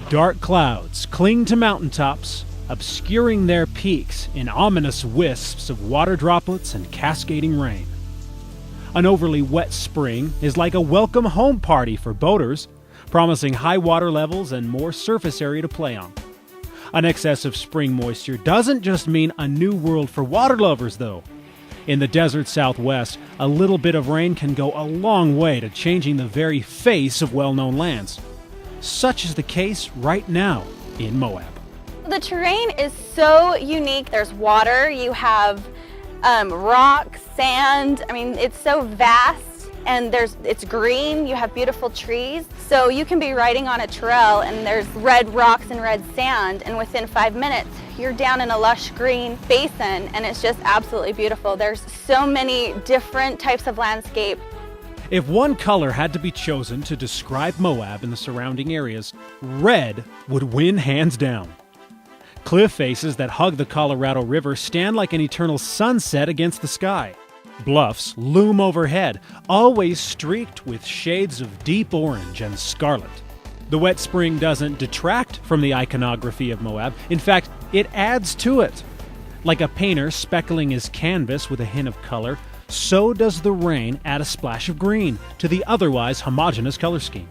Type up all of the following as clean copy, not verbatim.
Dark clouds cling to mountaintops, obscuring their peaks in ominous wisps of water droplets and cascading rain. An overly wet spring is like a welcome home party for boaters, promising high water levels and more surface area to play on. An excess of spring moisture doesn't just mean a new world for water lovers, though. In the desert Southwest, a little bit of rain can go a long way to changing the very face of well-known lands. Such is the case right now in Moab. The terrain is so unique. There's water, you have rock, sand. I mean, it's so vast, and it's green. You have beautiful trees. So you can be riding on a trail and there's red rocks and red sand, and within 5 minutes, you're down in a lush green basin, and it's just absolutely beautiful. There's so many different types of landscape. If one color had to be chosen to describe Moab and the surrounding areas, red would win hands down. Cliff faces that hug the Colorado River stand like an eternal sunset against the sky. Bluffs loom overhead, always streaked with shades of deep orange and scarlet. The wet spring doesn't detract from the iconography of Moab. In fact, it adds to it. Like a painter speckling his canvas with a hint of color, so does the rain add a splash of green to the otherwise homogeneous color scheme.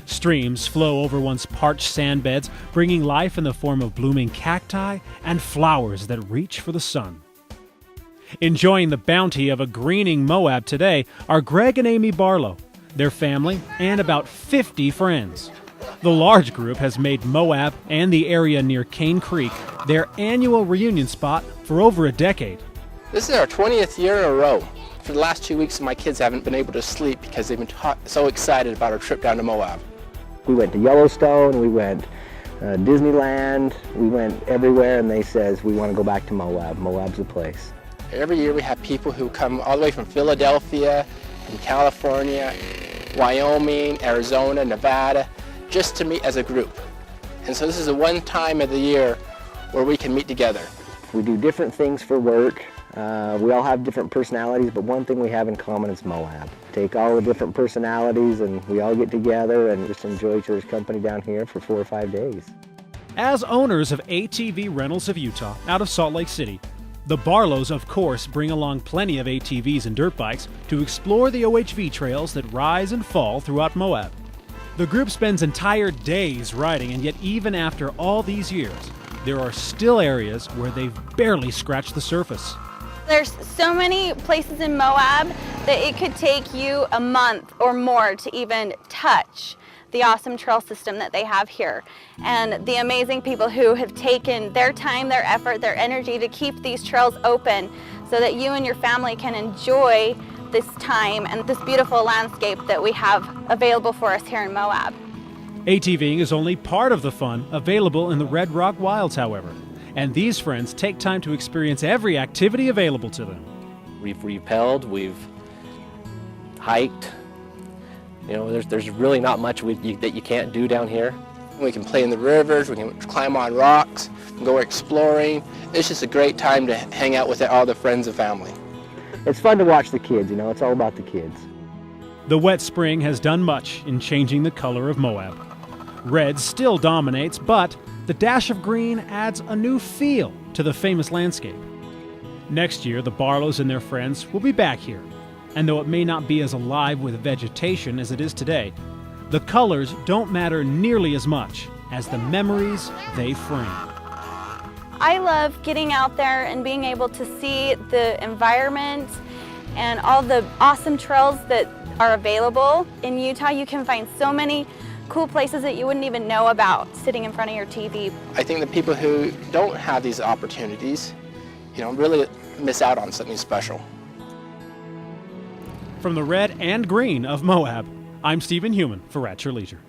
Streams flow over once parched sand beds, bringing life in the form of blooming cacti and flowers that reach for the sun. Enjoying the bounty of a greening Moab today are Greg and Amy Barlow, their family, and about 50 friends. The large group has made Moab and the area near Cane Creek their annual reunion spot for over a decade. This is our 20th year in a row. For the last 2 weeks, my kids haven't been able to sleep because they've been so excited about our trip down to Moab. We went to Yellowstone, we went Disneyland, we went everywhere, and they says we want to go back to Moab. Moab's the place. Every year we have people who come all the way from Philadelphia, from California, Wyoming, Arizona, Nevada, just to meet as a group. And so this is the one time of the year where we can meet together. We do different things for work. We all have different personalities, but one thing we have in common is Moab. Take all the different personalities and we all get together and just enjoy each other's company down here for 4 or 5 days. As owners of ATV Rentals of Utah out of Salt Lake City, the Barlows, of course, bring along plenty of ATVs and dirt bikes to explore the OHV trails that rise and fall throughout Moab. The group spends entire days riding, and yet even after all these years, there are still areas where they've barely scratched the surface. There's so many places in Moab that it could take you a month or more to even touch the awesome trail system that they have here, and the amazing people who have taken their time, their effort, their energy to keep these trails open so that you and your family can enjoy this time and this beautiful landscape that we have available for us here in Moab. ATVing is only part of the fun available in the Red Rock Wilds, however, and these friends take time to experience every activity available to them. We've rappelled, we've hiked. You know, there's really not much that you can't do down here. We can play in the rivers, we can climb on rocks, we can go exploring. It's just a great time to hang out with all the friends and family. It's fun to watch the kids, you know, it's all about the kids. The wet spring has done much in changing the color of Moab. Red still dominates, but the dash of green adds a new feel to the famous landscape. Next year, the Barlows and their friends will be back here. And though it may not be as alive with vegetation as it is today, the colors don't matter nearly as much as the memories they frame. I love getting out there and being able to see the environment and all the awesome trails that are available. In Utah, you can find so many cool places that you wouldn't even know about sitting in front of your TV. I think the people who don't have these opportunities, really miss out on something special. From the red and green of Moab, I'm Stephen Heumann for At Your Leisure.